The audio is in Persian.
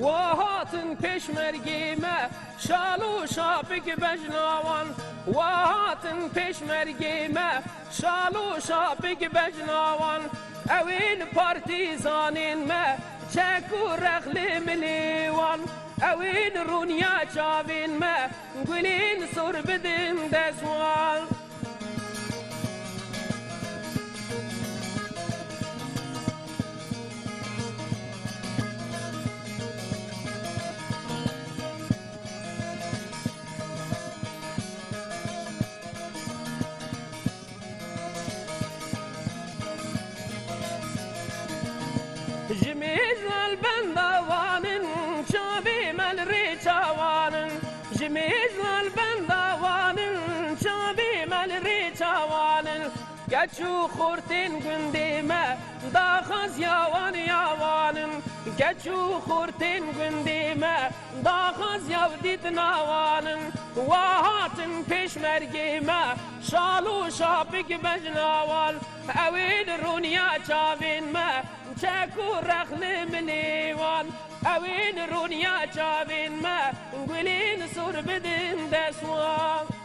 وهاتن پشمرگی ما شالو شاپک بجناوان وهاتن پشمرگی ما شالو شاپک بجناوان اوین پارتیزانین ما چکو رخل ملیوان اوین رونیا چاوین ما گلین سر بدن دزوان جمیز البندوانن چابی مل ری چاوانن جمیز البندوانن چابی مل ری چاوانن گچو خورتین گندی ما داخز یاوان یاوانن گچو خورتین گندی ما داخز یاودید ناوانن وهاتن پشمرگی ما شالو شاپک بجناوان اوین رونیا چاوین ما چکو رخل ملیوان اوین رونیا چاوین ما گلین سر بدن دسوان